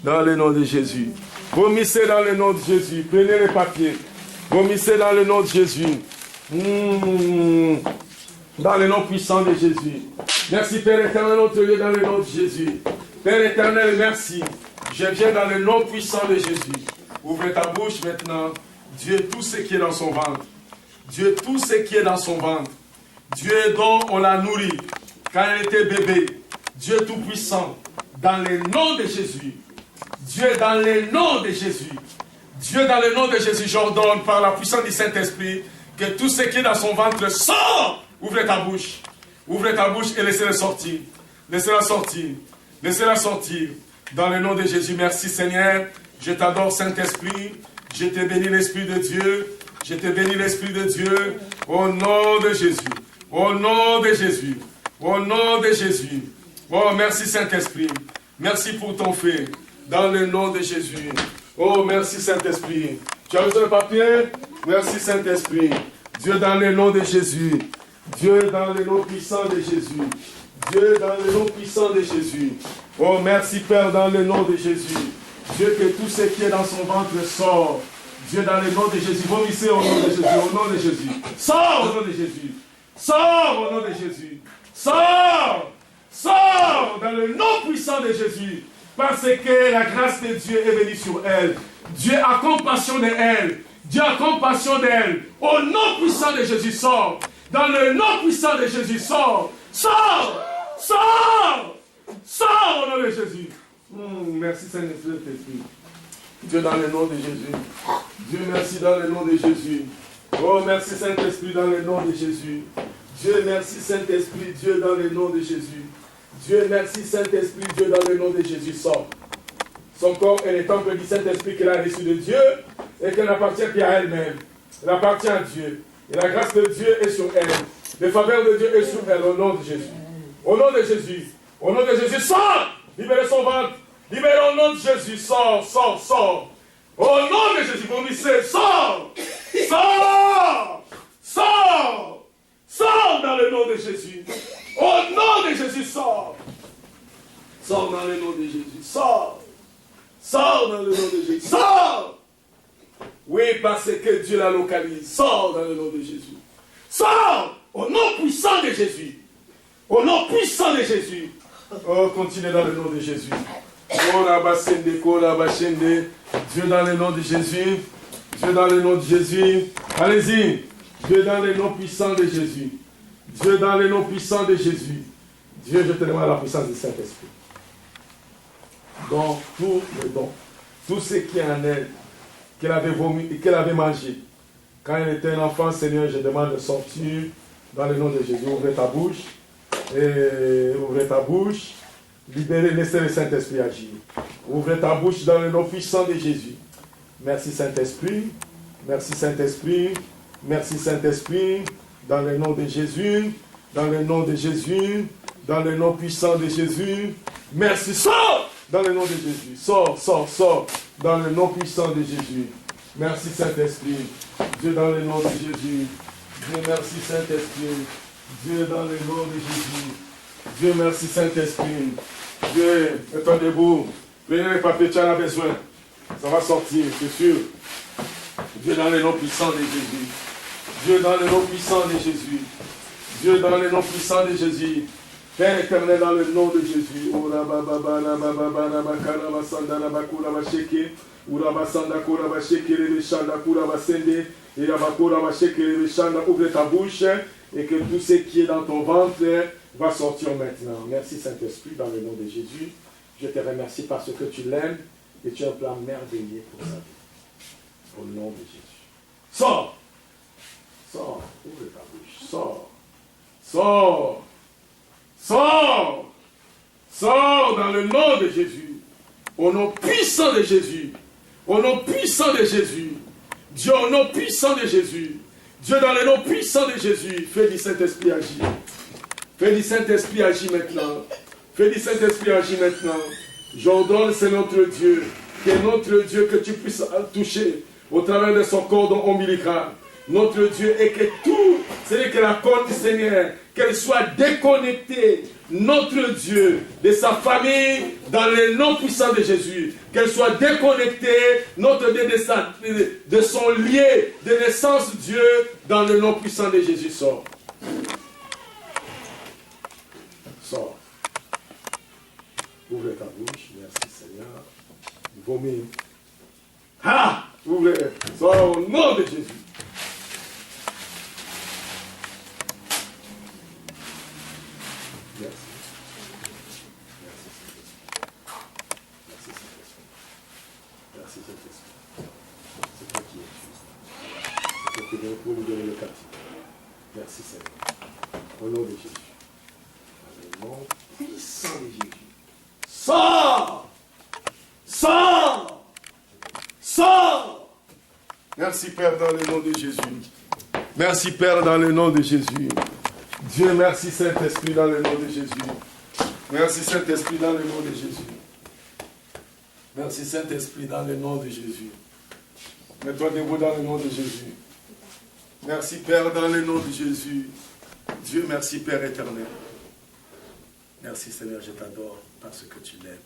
Dans le nom de Jésus. Vomissez dans le nom de Jésus. Prenez les papiers. Vomissez dans le nom de Jésus. Dans le nom puissant de Jésus. Merci Père éternel, notre Dieu, dans le nom de Jésus. Père éternel, merci. Je viens dans le nom puissant de Jésus. Ouvre ta bouche maintenant. Dieu, tout ce qui est dans son ventre. Dieu, tout ce qui est dans son ventre. Dieu dont on l'a nourri quand elle était bébé. Dieu tout-puissant, dans le nom de Jésus. Dieu, dans le nom de Jésus. Dieu, dans le nom de Jésus, j'ordonne par la puissance du Saint-Esprit que tout ce qui est dans son ventre sort. Ouvre ta bouche. Ouvre ta bouche et laissez-la sortir. Laissez-la sortir. Laissez-la sortir. Dans le nom de Jésus, merci Seigneur. Je t'adore Saint-Esprit. Je te bénis l'Esprit de Dieu. Je te bénis l'Esprit de Dieu. Au nom de Jésus. Au nom de Jésus. Au nom de Jésus. Oh, merci Saint-Esprit. Merci pour ton fait. Dans le nom de Jésus. Oh, merci Saint-Esprit. Tu as besoin de papier? Merci Saint-Esprit. Dieu, dans le nom de Jésus. Dieu, dans le nom puissant de Jésus. Dieu, dans le nom puissant de Jésus. Oh, merci Père, dans le nom de Jésus. Dieu, que tout ce qui est dans son ventre sort. Dieu, dans le nom de Jésus. Vomissez au nom de Jésus. Au nom de Jésus. Sors au nom de Jésus. Sors au nom de Jésus. Sors. Sors dans le nom puissant de Jésus. Parce que la grâce de Dieu est venue sur elle. Dieu a compassion d'elle. Dieu a compassion d'elle. Au nom puissant de Jésus, sors. Dans le nom puissant de Jésus, sors. Sors. Sors. Sors au nom de Jésus. Merci Saint-Esprit. Dieu, dans le nom de Jésus. Dieu, merci dans le nom de Jésus. Oh, merci Saint-Esprit dans le nom de Jésus. Dieu, merci Saint-Esprit, Dieu, dans le nom de Jésus. Dieu, merci Saint-Esprit, Dieu, dans le nom de Jésus, sort. Son corps est le temple du Saint-Esprit qu'elle a reçu de Dieu et qu'elle n'appartient qu'à elle-même. Elle appartient à Dieu. Et la grâce de Dieu est sur elle. Les faveurs de Dieu est sur elle, au nom de Jésus. Au nom de Jésus. Au nom de Jésus, sort. Libérez son ventre. Libérez au nom de Jésus. Sors, sors, sors. Au nom de Jésus, vomissez. Sors. Sors. Sors. Sors dans le nom de Jésus. Au nom de Jésus, sors. Sors dans le nom de Jésus. Sors. Sors dans le nom de Jésus. Sors. Oui, parce que Dieu la localise. Sors dans le nom de Jésus. Sors au nom puissant de Jésus. Au nom puissant de Jésus. Oh, continuez dans le nom de Jésus. Oh, rabasende, ko rabashende. Dieu dans le nom de Jésus. Dieu dans le nom de Jésus. Allez-y. Dieu dans le nom puissant de Jésus. Dieu dans le nom puissant de Jésus. Dieu, je te demande la puissance du Saint-Esprit. Donc, tout le don, tout ce qui est en elle, qu'elle avait vomi et qu'elle avait mangé. Quand elle était un enfant, Seigneur, je demande de sortir dans le nom de Jésus. Ouvrez ta bouche. Et ouvrez ta bouche. Libérez, laissez le Saint-Esprit agir. Ouvrez ta bouche dans le nom puissant de Jésus. Merci Saint-Esprit. Merci Saint-Esprit. Merci Saint-Esprit. Dans le nom de Jésus. Dans le nom de Jésus. Dans le nom puissant de Jésus. Merci. Sors dans le nom de Jésus. Sors, sors, sors. Dans le nom puissant de Jésus. Merci Saint-Esprit. Dieu dans le nom de Jésus. Dieu merci Saint-Esprit. Dieu dans le nom de Jésus. Dieu merci Saint-Esprit. Dieu, mets-toi debout. Prenez les papiers, tu en as besoin. Ça va sortir, c'est sûr. Dieu dans le nom puissant de Jésus. Dieu dans le nom puissant de Jésus. Dieu dans le nom puissant de Jésus. Père éternel, dans le nom de Jésus. Ouvre ta bouche et que tout ce qui est dans ton ventre va sortir maintenant. Merci Saint-Esprit, dans le nom de Jésus. Je te remercie parce que tu l'aimes et tu as un plan merveilleux pour sa vie. Au nom de Jésus. Sors! Sors! Ouvre ta bouche. Sors! Sors! Sors! Sors dans le nom de Jésus. Au nom puissant de Jésus. Au nom puissant de Jésus. Dieu, au nom puissant de Jésus. Dieu, dans le nom puissant de Jésus. Fais du Saint-Esprit agir. Fais du Saint-Esprit agir maintenant. Fais du Saint-Esprit agir maintenant. J'ordonne, c'est notre Dieu. Que notre Dieu, que tu puisses toucher au travers de son cordon ombilical. Notre Dieu, et que tout, c'est-à-dire que la corde du Seigneur, qu'elle soit déconnectée notre Dieu, de sa famille, dans le nom puissant de Jésus. Qu'elle soit déconnectée, notre Dieu, de son lieu de naissance, Dieu, dans le nom puissant de Jésus. Sors. Sors. Ouvre ta bouche. Merci Seigneur. Vomis. Ah! Ouvre. Sors au nom de Jésus. Merci. Merci Saint-Esprit. C'est toi qui es juste. C'est toi qui es pour nous donner le quartier. Merci Seigneur. Au nom de Jésus. Dans le nom puissant de Jésus. Sors! Sors! Sors! Merci Père dans le nom de Jésus. Merci Père dans le nom de Jésus. Dieu, merci Saint-Esprit dans le nom de Jésus. Merci Saint-Esprit dans le nom de Jésus. Merci Saint-Esprit dans le nom de Jésus. Mets-toi debout dans le nom de Jésus. Merci Père dans le nom de Jésus. Dieu, merci Père éternel. Merci Seigneur, je t'adore parce que tu l'aimes.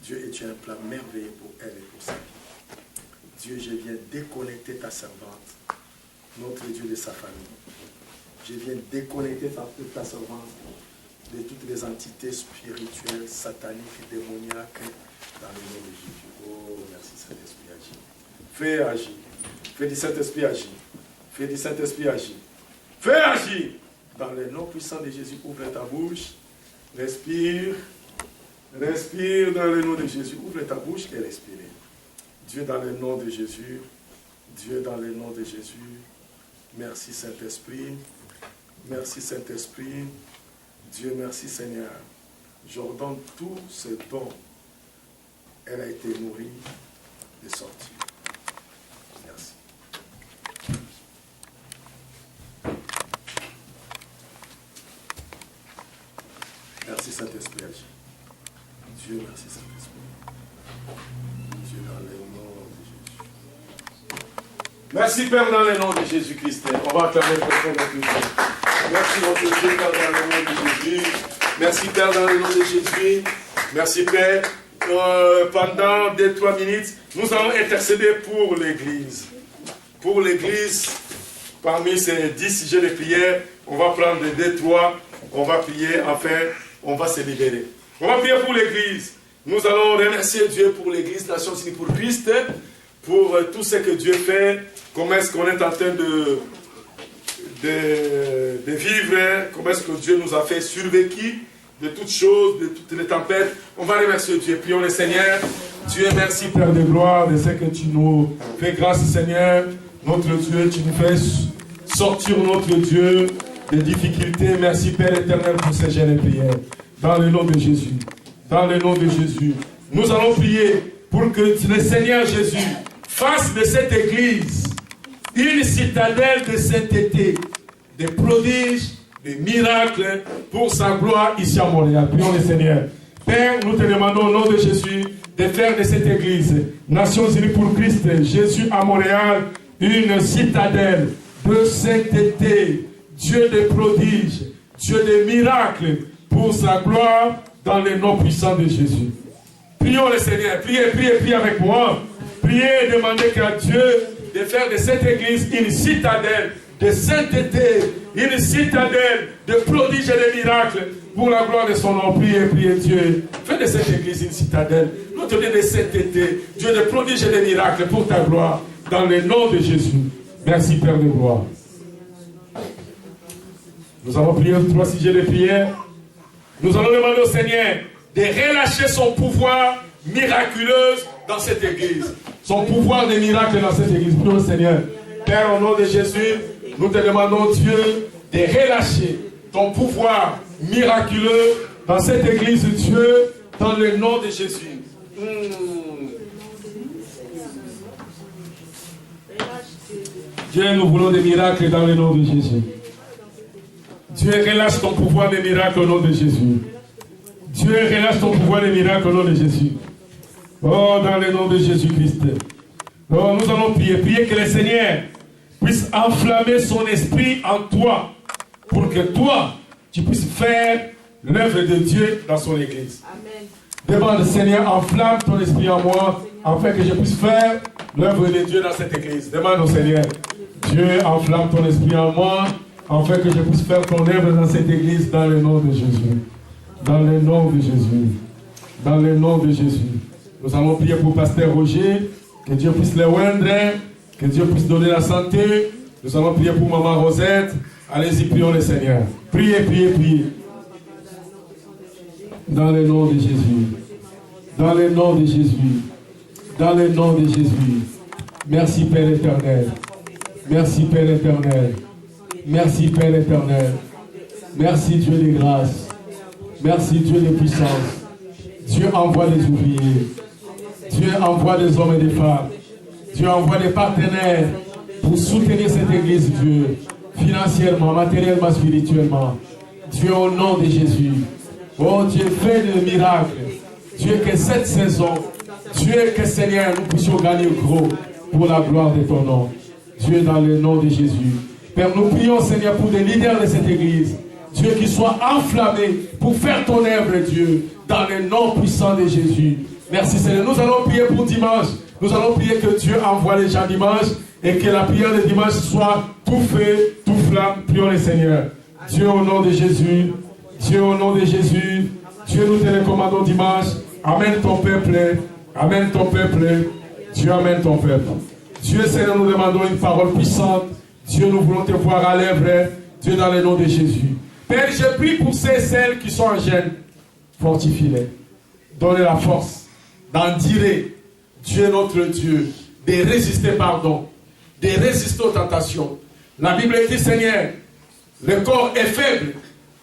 Dieu, et tu as un plan merveilleux pour elle et pour sa vie. Dieu, je viens déconnecter ta servante, notre Dieu de sa famille. Je viens déconnecter ta servante de toutes les entités spirituelles, sataniques, démoniaques, dans le nom de Jésus. Oh, merci Saint-Esprit, agis. Fais agir. Fais du Saint-Esprit agir. Fais du Saint-Esprit agir. Fais agir. Dans le nom puissant de Jésus, ouvre ta bouche. Respire. Respire dans le nom de Jésus. Ouvre ta bouche et respire. Dieu dans le nom de Jésus. Dieu dans le nom de Jésus. Merci Saint-Esprit. Merci Saint-Esprit. Dieu, merci Seigneur. J'ordonne tout ce dont elle a été nourrie de sortir. Merci. Merci Saint-Esprit. Dieu, merci Saint-Esprit. Dieu dans le nom de Jésus. Merci Père dans le nom de Jésus-Christ. On va acclamer pour notre Dieu. Merci notre Dieu Père dans le nom de Jésus. Merci Père dans le nom de Jésus. Merci Père. Pendant 2-3 minutes, nous allons intercéder pour l'Église. Pour l'Église, parmi ces 10 sujets de prière, on va prendre 2-3, on va prier, enfin, on va se libérer. On va prier pour l'Église. Nous allons remercier Dieu pour l'Église Nations Unies pour Christ, pour tout ce que Dieu fait, comment est-ce qu'on est en train de vivre, comment est-ce que Dieu nous a fait survécu de toutes choses, de toutes les tempêtes. On va remercier Dieu. Prions le Seigneur. Dieu, merci Père de gloire de ce que tu nous fais grâce, Seigneur. Notre Dieu, tu nous fais sortir, notre Dieu, des difficultés. Merci Père éternel pour ces jeunes prières. Dans le nom de Jésus. Dans le nom de Jésus. Nous allons prier pour que le Seigneur Jésus fasse de cette église une citadelle de sainteté, des prodiges, des miracles pour sa gloire ici à Montréal. Prions le Seigneur. Père, nous te demandons au nom de Jésus de faire de cette église, Nations Unies pour Christ, Jésus à Montréal, une citadelle de sainteté, Dieu des prodiges, Dieu des miracles pour sa gloire dans le nom puissant de Jésus. Prions le Seigneur. Priez avec moi. Priez et demandez qu'à Dieu de faire de cette église une citadelle de sainteté, une citadelle de prodiges et de miracles pour la gloire de son nom. Priez Dieu. Fais de cette église une citadelle, notre Dieu de sainteté, Dieu de prodiges et de miracles pour ta gloire, dans le nom de Jésus. Merci Père de gloire. Nous allons prier 3 sujets de prière. Nous allons demander au Seigneur de relâcher son pouvoir miraculeux dans cette église. Son pouvoir de miracle dans cette église. Prions le Seigneur. Père, au nom de Jésus, nous te demandons, Dieu, de relâcher ton pouvoir miraculeux dans cette église, Dieu, dans le nom de Jésus. Dieu, nous voulons des miracles dans le nom de Jésus. Dieu, relâche ton pouvoir de miracle au nom de Jésus. Dieu, relâche ton pouvoir de miracle au nom de Jésus. Oh, dans le nom de Jésus-Christ. Oh, nous allons prier que le Seigneur puisse enflammer son esprit en toi, pour que toi, tu puisses faire l'œuvre de Dieu dans son Église. Amen. Demande, Seigneur, enflamme ton esprit en moi, afin que je puisse faire l'œuvre de Dieu dans cette Église. Demande au Seigneur, Dieu, enflamme ton esprit en moi, afin que je puisse faire ton œuvre dans cette Église, dans le nom de Jésus. Dans le nom de Jésus. Dans le nom de Jésus. Nous allons prier pour Pasteur Roger, que Dieu puisse le oindre, que Dieu puisse donner la santé. Nous allons prier pour Maman Rosette. Allez-y, prions le Seigneur. Priez, priez, priez. Dans le nom de Jésus. Dans le nom de Jésus. Dans le nom de Jésus. Merci Père éternel. Merci Père éternel. Merci Père éternel. Merci Dieu de grâce. Merci Dieu de puissance. Dieu envoie des ouvriers. Dieu envoie des hommes et des femmes. Dieu envoie des partenaires pour soutenir cette église, Dieu, financièrement, matériellement, spirituellement. Dieu, au nom de Jésus. Oh Dieu, fais des miracles. Dieu, que cette saison, Dieu, que Seigneur, nous puissions gagner gros pour la gloire de ton nom. Dieu, dans le nom de Jésus. Père, nous prions, Seigneur, pour des leaders de cette église. Dieu, qui soit enflammé pour faire ton œuvre, Dieu, dans le nom puissant de Jésus. Merci, Seigneur. Nous allons prier pour dimanche. Nous allons prier que Dieu envoie les gens dimanche et que la prière de dimanche soit tout feu, tout flamme. Prions le Seigneur. Dieu, au nom de Jésus. Dieu, au nom de Jésus. Dieu, nous te recommandons dimanche. Amène ton peuple. Amène ton peuple. Dieu, amène ton peuple. Dieu, Seigneur, nous demandons une parole puissante. Dieu, nous voulons te voir à l'œuvre. Dieu, dans le nom de Jésus. Père, je prie pour ceux et celles qui sont en gêne. Fortifie-les. Donne la force d'en dire, Dieu notre Dieu, de résister, pardon, de résister aux tentations. La Bible dit, Seigneur, le corps est faible,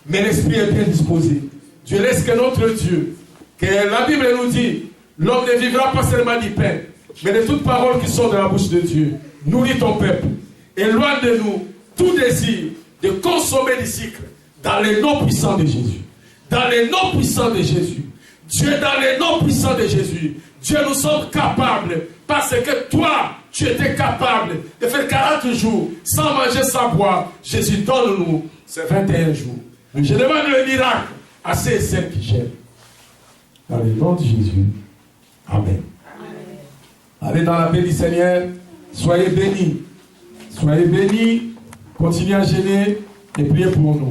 mais l'esprit est bien disposé. Dieu laisse que notre Dieu, que la Bible nous dit, l'homme ne vivra pas seulement du pain, mais de toutes paroles qui sont de la bouche de Dieu. Nourris ton peuple. Éloigne de nous tout désir de consommer du sucre dans le nom puissant de Jésus. Dans le nom puissant de Jésus. Dieu, dans le nom puissant de Jésus. Dieu, nous sommes capables, parce que toi, tu étais capable de faire 40 jours sans manger, sans boire. Jésus, donne-nous ces 21 jours. Je demande le miracle à ceux et celles qui j'aime. Dans le nom de Jésus. Amen. Allez dans la paix du Seigneur. Soyez bénis. Soyez bénis. Continuez à gêner et priez pour nous.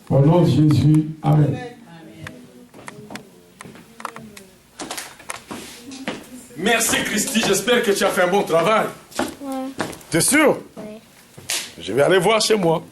Au nom de Jésus. Amen. Merci Christy, j'espère que tu as fait un bon travail. Ouais. T'es sûr? Ouais. Je vais aller voir chez moi.